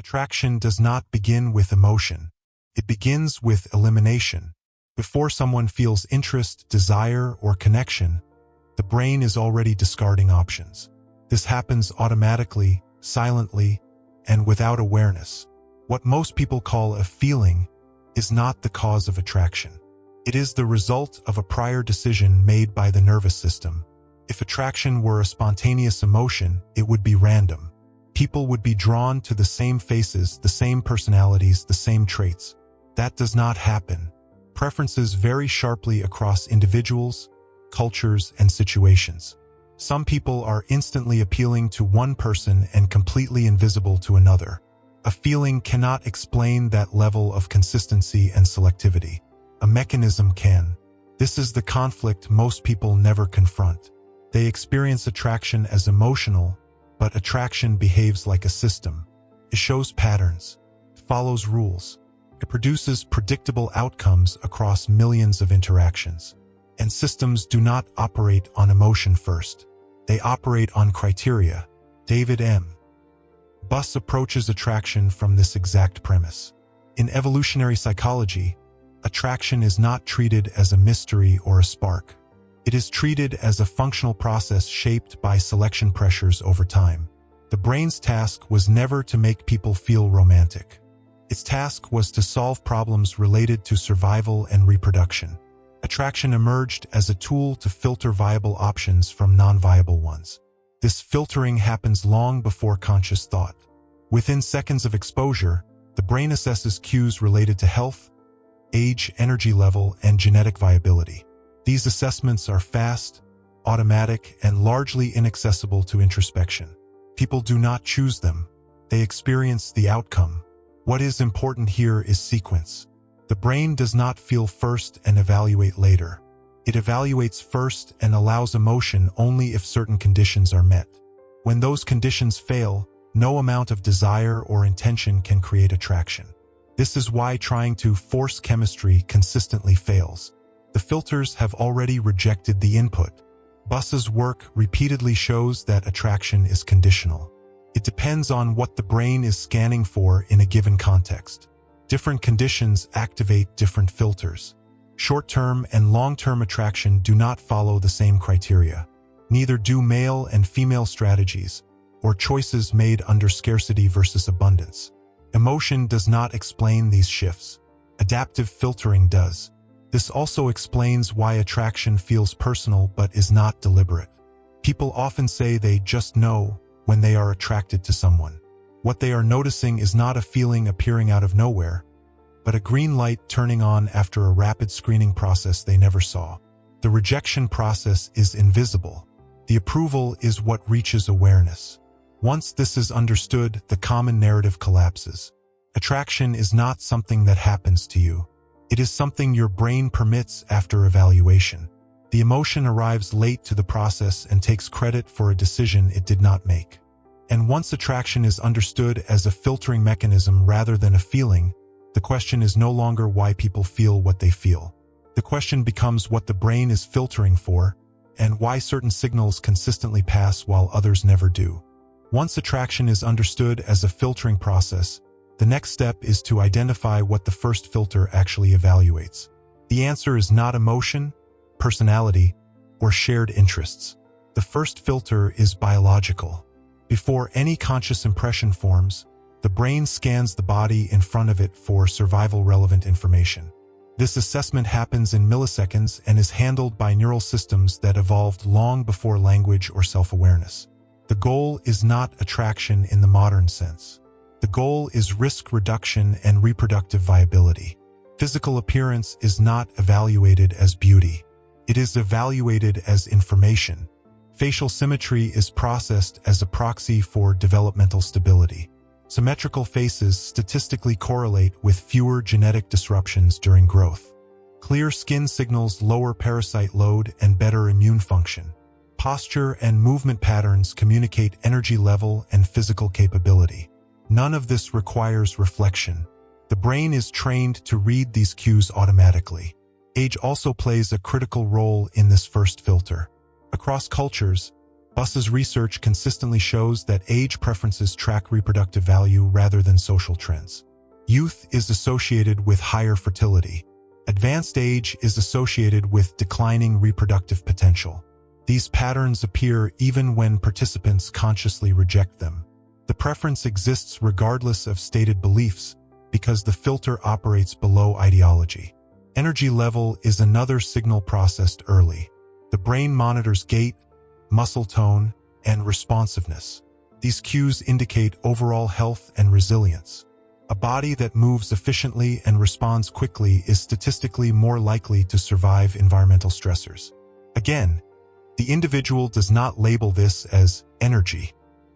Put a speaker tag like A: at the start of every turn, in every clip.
A: Attraction does not begin with emotion. It begins with elimination. Before someone feels interest, desire, or connection, the brain is already discarding options. This happens automatically, silently, and without awareness. What most people call a feeling is not the cause of attraction. It is the result of a prior decision made by the nervous system. If attraction were a spontaneous emotion, it would be random. People would be drawn to the same faces, the same personalities, the same traits. That does not happen. Preferences vary sharply across individuals, cultures, and situations. Some people are instantly appealing to one person and completely invisible to another. A feeling cannot explain that level of consistency and selectivity. A mechanism can. This is the conflict most people never confront. They experience attraction as emotional, but attraction behaves like a system. It shows patterns, follows rules. It produces predictable outcomes across millions of interactions. And systems do not operate on emotion first. They operate on criteria. David M. Buss approaches attraction from this exact premise. In evolutionary psychology, attraction is not treated as a mystery or a spark. It is treated as a functional process shaped by selection pressures over time. The brain's task was never to make people feel romantic. Its task was to solve problems related to survival and reproduction. Attraction emerged as a tool to filter viable options from non-viable ones. This filtering happens long before conscious thought. Within seconds of exposure, the brain assesses cues related to health, age, energy level, and genetic viability. These assessments are fast, automatic, and largely inaccessible to introspection. People do not choose them. They experience the outcome. What is important here is sequence. The brain does not feel first and evaluate later. It evaluates first and allows emotion only if certain conditions are met. When those conditions fail, no amount of desire or intention can create attraction. This is why trying to force chemistry consistently fails. The filters have already rejected the input. Buss's work repeatedly shows that attraction is conditional. It depends on what the brain is scanning for in a given context. Different conditions activate different filters. Short-term and long-term attraction do not follow the same criteria. Neither do male and female strategies, or choices made under scarcity versus abundance. Emotion does not explain these shifts. Adaptive filtering does. This also explains why attraction feels personal but is not deliberate. People often say they just know when they are attracted to someone. What they are noticing is not a feeling appearing out of nowhere, but a green light turning on after a rapid screening process they never saw. The rejection process is invisible. The approval is what reaches awareness. Once this is understood, the common narrative collapses. Attraction is not something that happens to you. It is something your brain permits after evaluation. The emotion arrives late to the process and takes credit for a decision it did not make. And once attraction is understood as a filtering mechanism rather than a feeling, the question is no longer why people feel what they feel. The question becomes what the brain is filtering for, and why certain signals consistently pass while others never do. Once attraction is understood as a filtering process, the next step is to identify what the first filter actually evaluates. The answer is not emotion, personality, or shared interests. The first filter is biological. Before any conscious impression forms, the brain scans the body in front of it for survival-relevant information. This assessment happens in milliseconds and is handled by neural systems that evolved long before language or self-awareness. The goal is not attraction in the modern sense. The goal is risk reduction and reproductive viability. Physical appearance is not evaluated as beauty. It is evaluated as information. Facial symmetry is processed as a proxy for developmental stability. Symmetrical faces statistically correlate with fewer genetic disruptions during growth. Clear skin signals lower parasite load and better immune function. Posture and movement patterns communicate energy level and physical capability. None of this requires reflection. The brain is trained to read these cues automatically. Age also plays a critical role in this first filter. Across cultures, Buss's research consistently shows that age preferences track reproductive value rather than social trends. Youth is associated with higher fertility. Advanced age is associated with declining reproductive potential. These patterns appear even when participants consciously reject them. The preference exists regardless of stated beliefs because the filter operates below ideology. Energy level is another signal processed early. The brain monitors gait, muscle tone, and responsiveness. These cues indicate overall health and resilience. A body that moves efficiently and responds quickly is statistically more likely to survive environmental stressors. Again, the individual does not label this as energy.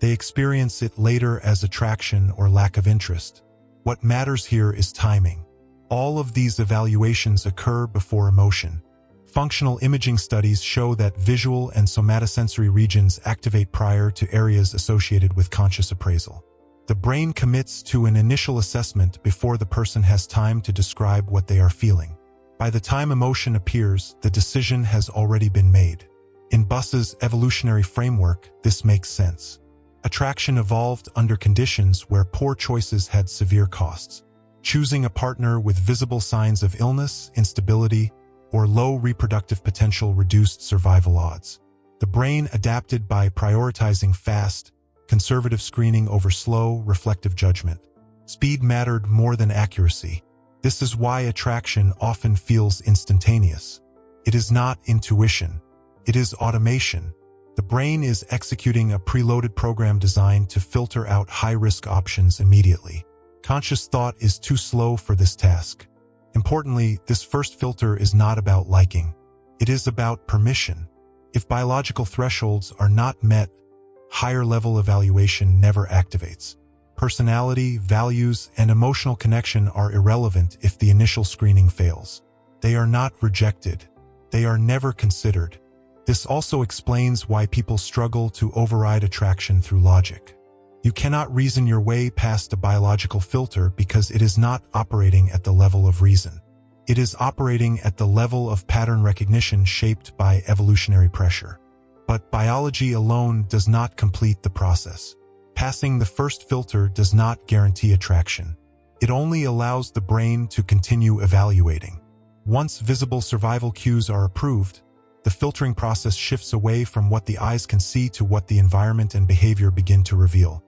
A: They experience it later as attraction or lack of interest. What matters here is timing. All of these evaluations occur before emotion. Functional imaging studies show that visual and somatosensory regions activate prior to areas associated with conscious appraisal. The brain commits to an initial assessment before the person has time to describe what they are feeling. By the time emotion appears, the decision has already been made. In Buss's evolutionary framework, this makes sense. Attraction evolved under conditions where poor choices had severe costs. Choosing a partner with visible signs of illness, instability, or low reproductive potential reduced survival odds. The brain adapted by prioritizing fast, conservative screening over slow, reflective judgment. Speed mattered more than accuracy. This is why attraction often feels instantaneous. It is not intuition. It is automation. The brain is executing a preloaded program designed to filter out high-risk options immediately. Conscious thought is too slow for this task. Importantly, this first filter is not about liking. It is about permission. If biological thresholds are not met, higher-level evaluation never activates. Personality, values, and emotional connection are irrelevant if the initial screening fails. They are not rejected. They are never considered. This also explains why people struggle to override attraction through logic. You cannot reason your way past a biological filter because it is not operating at the level of reason. It is operating at the level of pattern recognition shaped by evolutionary pressure. But biology alone does not complete the process. Passing the first filter does not guarantee attraction. It only allows the brain to continue evaluating. Once visible survival cues are approved, the filtering process shifts away from what the eyes can see to what the environment and behavior begin to reveal.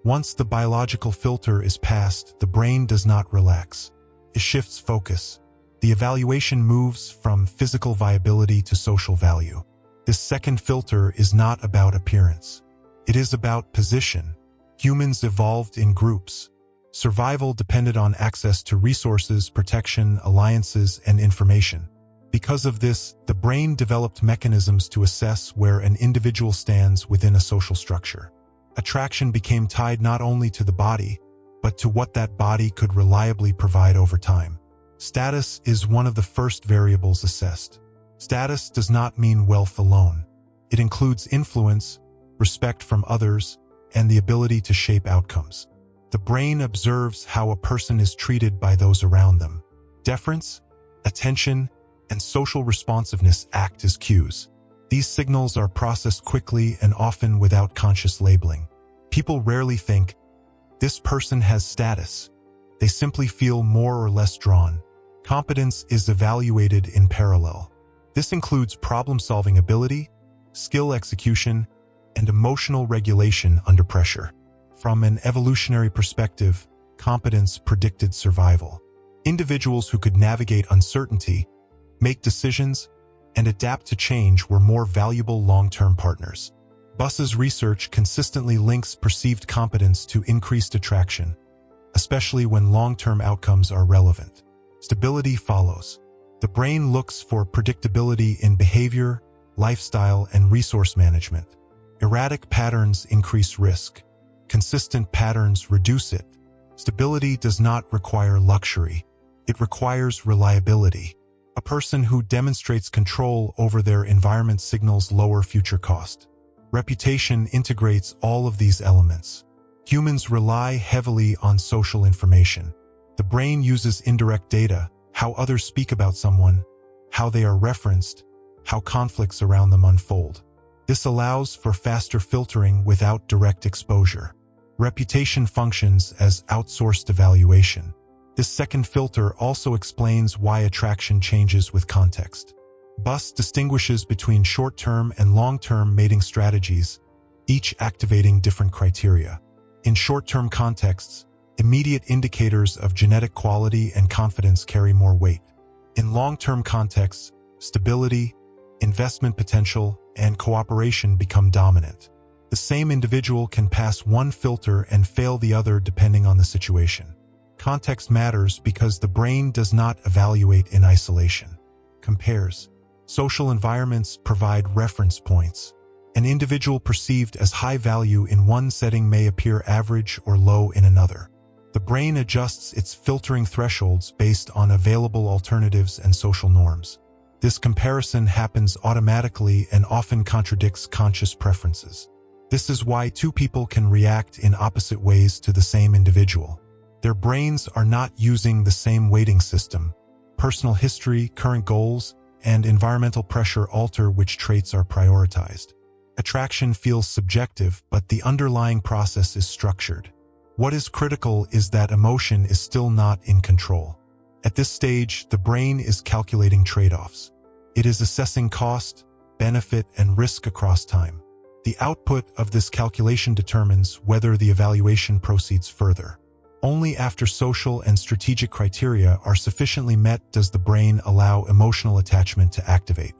A: Once the biological filter is passed, the brain does not relax. It shifts focus. The evaluation moves from physical viability to social value. This second filter is not about appearance. It is about position. Humans evolved in groups. Survival depended on access to resources, protection, alliances, and information. Because of this, the brain developed mechanisms to assess where an individual stands within a social structure. Attraction became tied not only to the body, but to what that body could reliably provide over time. Status is one of the first variables assessed. Status does not mean wealth alone. It includes influence, respect from others, and the ability to shape outcomes. The brain observes how a person is treated by those around them. Deference, attention, and social responsiveness act as cues. These signals are processed quickly and often without conscious labeling. People rarely think, "This person has status." They simply feel more or less drawn. Competence is evaluated in parallel. This includes problem-solving ability, skill execution, and emotional regulation under pressure. From an evolutionary perspective, competence predicted survival. Individuals who could navigate uncertainty, make decisions, and adapt to change were more valuable long-term partners. Buss's research consistently links perceived competence to increased attraction, especially when long-term outcomes are relevant. Stability follows. The brain looks for predictability in behavior, lifestyle, and resource management. Erratic patterns increase risk. Consistent patterns reduce it. Stability does not require luxury. It requires reliability. A person who demonstrates control over their environment signals lower future cost. Reputation integrates all of these elements. Humans rely heavily on social information. The brain uses indirect data, how others speak about someone, how they are referenced, how conflicts around them unfold. This allows for faster filtering without direct exposure. Reputation functions as outsourced evaluation. This second filter also explains why attraction changes with context. BUS distinguishes between short-term and long-term mating strategies, each activating different criteria. In short-term contexts, immediate indicators of genetic quality and confidence carry more weight. In long-term contexts, stability, investment potential, and cooperation become dominant. The same individual can pass one filter and fail the other depending on the situation. Context matters because the brain does not evaluate in isolation. Compares. Social environments provide reference points. An individual perceived as high value in one setting may appear average or low in another. The brain adjusts its filtering thresholds based on available alternatives and social norms. This comparison happens automatically and often contradicts conscious preferences. This is why two people can react in opposite ways to the same individual. Their brains are not using the same weighting system. Personal history, current goals, and environmental pressure alter which traits are prioritized. Attraction feels subjective, but the underlying process is structured. What is critical is that emotion is still not in control. At this stage, the brain is calculating trade-offs. It is assessing cost, benefit, and risk across time. The output of this calculation determines whether the evaluation proceeds further. Only after social and strategic criteria are sufficiently met does the brain allow emotional attachment to activate.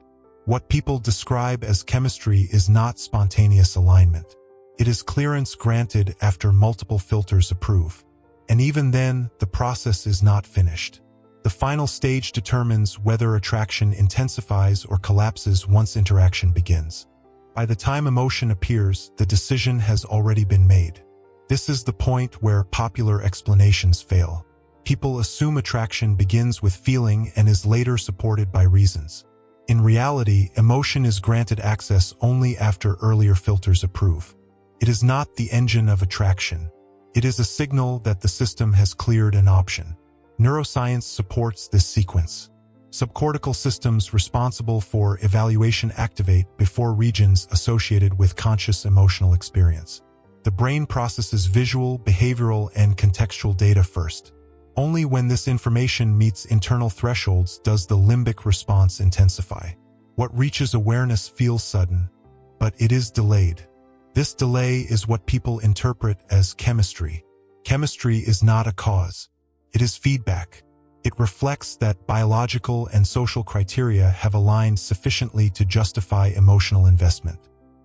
A: What people describe as chemistry is not spontaneous alignment. It is clearance granted after multiple filters approve. And even then, the process is not finished. The final stage determines whether attraction intensifies or collapses once interaction begins. By the time emotion appears, the decision has already been made. This is the point where popular explanations fail. People assume attraction begins with feeling and is later supported by reasons. In reality, emotion is granted access only after earlier filters approve. It is not the engine of attraction. It is a signal that the system has cleared an option. Neuroscience supports this sequence. Subcortical systems responsible for evaluation activate before regions associated with conscious emotional experience. The brain processes visual, behavioral, and contextual data first. Only when this information meets internal thresholds does the limbic response intensify. What reaches awareness feels sudden, but it is delayed. This delay is what people interpret as chemistry. Chemistry is not a cause. It is feedback. It reflects that biological and social criteria have aligned sufficiently to justify emotional investment.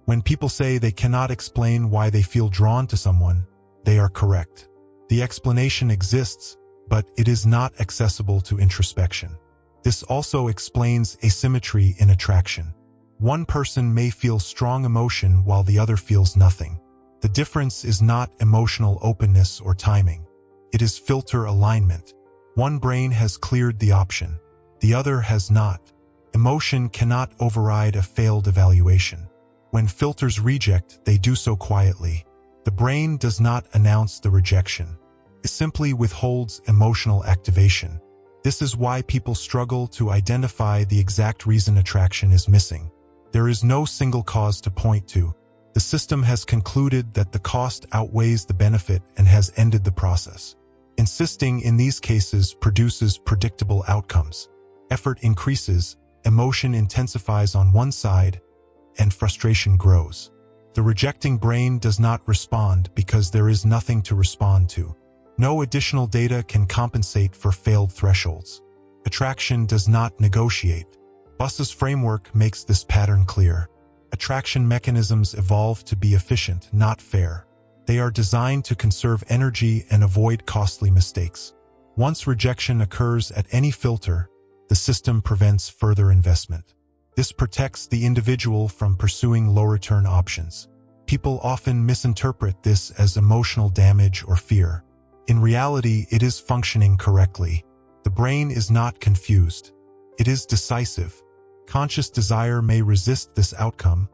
A: When people say they cannot explain why they feel drawn to someone, they are correct. The explanation exists, but it is not accessible to introspection. This also explains asymmetry in attraction. One person may feel strong emotion while the other feels nothing. The difference is not emotional openness or timing. It is filter alignment. One brain has cleared the option. The other has not. Emotion cannot override a failed evaluation. When filters reject, they do so quietly. The brain does not announce the rejection. It simply withholds emotional activation. This is why people struggle to identify the exact reason attraction is missing. There is no single cause to point to. The system has concluded that the cost outweighs the benefit and has ended the process. Insisting in these cases produces predictable outcomes. Effort increases, emotion intensifies on one side, and frustration grows. The rejecting brain does not respond because there is nothing to respond to. No additional data can compensate for failed thresholds. Attraction does not negotiate. BUS's framework makes this pattern clear. Attraction mechanisms evolve to be efficient, not fair. They are designed to conserve energy and avoid costly mistakes. Once rejection occurs at any filter, the system prevents further investment. This protects the individual from pursuing low-return options. People often misinterpret this as emotional damage or fear. In reality, it is functioning correctly. The brain is not confused. It is decisive. Conscious desire may resist this outcome,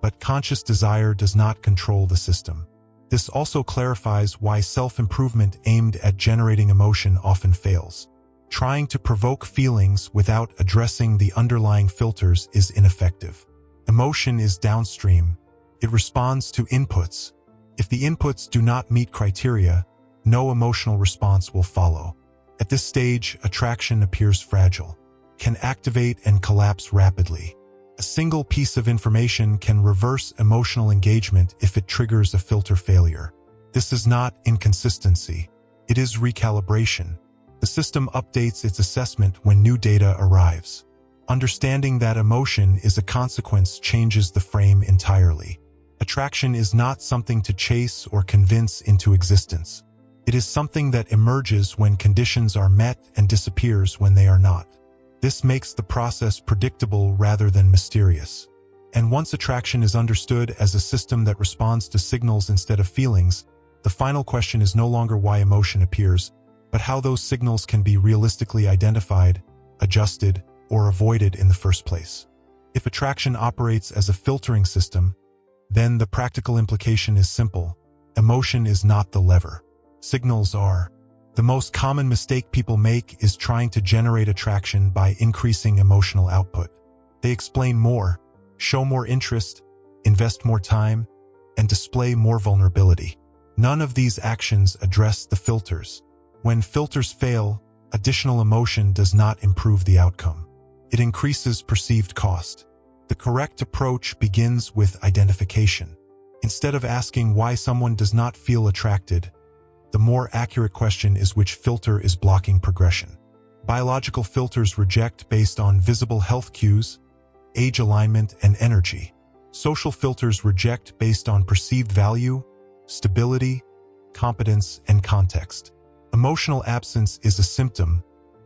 A: but conscious desire does not control the system. This also clarifies why self-improvement aimed at generating emotion often fails. Trying to provoke feelings without addressing the underlying filters is ineffective. Emotion is downstream. It responds to inputs. If the inputs do not meet criteria, no emotional response will follow. At this stage, attraction appears fragile, can activate and collapse rapidly. A single piece of information can reverse emotional engagement if it triggers a filter failure. This is not inconsistency. It is recalibration. The system updates its assessment when new data arrives. Understanding that emotion is a consequence changes the frame entirely. Attraction is not something to chase or convince into existence. It is something that emerges when conditions are met and disappears when they are not. This makes the process predictable rather than mysterious. And once attraction is understood as a system that responds to signals instead of feelings, the final question is no longer why emotion appears, but how those signals can be realistically identified, adjusted, or avoided in the first place. If attraction operates as a filtering system, then the practical implication is simple. Emotion is not the lever. Signals are. The most common mistake people make is trying to generate attraction by increasing emotional output. They explain more, show more interest, invest more time, and display more vulnerability. None of these actions address the filters. When filters fail, additional emotion does not improve the outcome. It increases perceived cost. The correct approach begins with identification. Instead of asking why someone does not feel attracted, the more accurate question is which filter is blocking progression. Biological filters reject based on visible health cues, age alignment, and energy. Social filters reject based on perceived value, stability, competence, and context. Emotional absence is a symptom,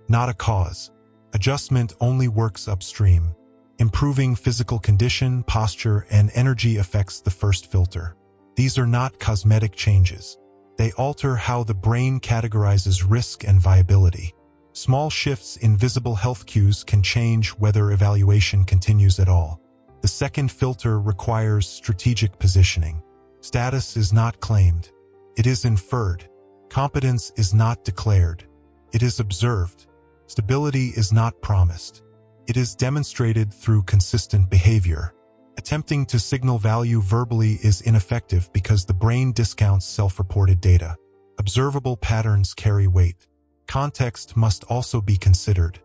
A: not a cause. Adjustment only works upstream. Improving physical condition, posture, and energy affects the first filter. These are not cosmetic changes. They alter how the brain categorizes risk and viability. Small shifts in visible health cues can change whether evaluation continues at all. The second filter requires strategic positioning. Status is not claimed. It is inferred. Competence is not declared. It is observed. Stability is not promised. It is demonstrated through consistent behavior. Attempting to signal value verbally is ineffective because the brain discounts self-reported data. Observable patterns carry weight. Context must also be considered.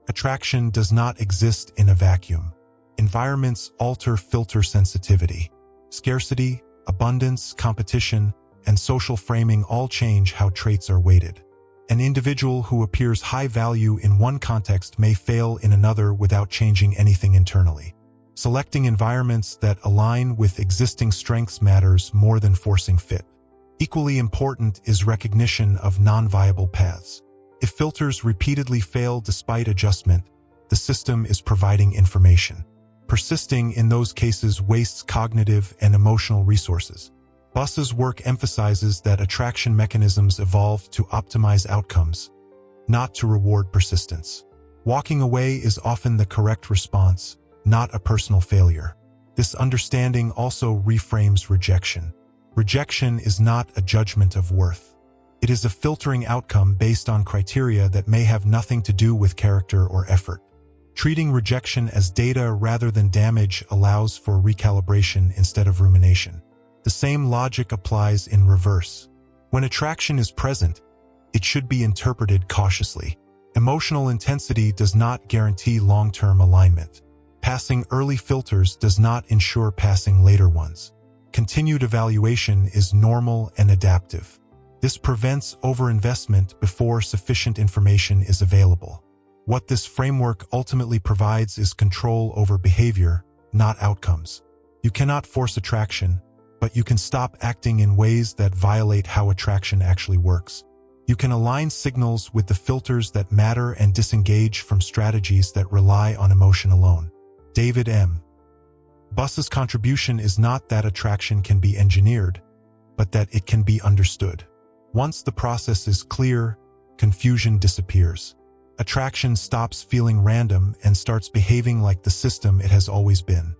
A: Attraction does not exist in a vacuum. Environments alter filter sensitivity. Scarcity, abundance, competition, and social framing all change how traits are weighted. An individual who appears high value in one context may fail in another without changing anything internally. Selecting environments that align with existing strengths matters more than forcing fit. Equally important is recognition of non-viable paths. If filters repeatedly fail despite adjustment, the system is providing information. Persisting in those cases wastes cognitive and emotional resources. Buss's work emphasizes that attraction mechanisms evolved to optimize outcomes, not to reward persistence. Walking away is often the correct response, not a personal failure. This understanding also reframes rejection. Rejection is not a judgment of worth. It is a filtering outcome based on criteria that may have nothing to do with character or effort. Treating rejection as data rather than damage allows for recalibration instead of rumination. The same logic applies in reverse. When attraction is present, it should be interpreted cautiously. Emotional intensity does not guarantee long-term alignment. Passing early filters does not ensure passing later ones. Continued evaluation is normal and adaptive. This prevents overinvestment before sufficient information is available. What this framework ultimately provides is control over behavior, not outcomes. You cannot force attraction, but you can stop acting in ways that violate how attraction actually works. You can align signals with the filters that matter and disengage from strategies that rely on emotion alone. David M. Buss's contribution is not that attraction can be engineered, but that it can be understood. Once the process is clear, confusion disappears. Attraction stops feeling random and starts behaving like the system it has always been.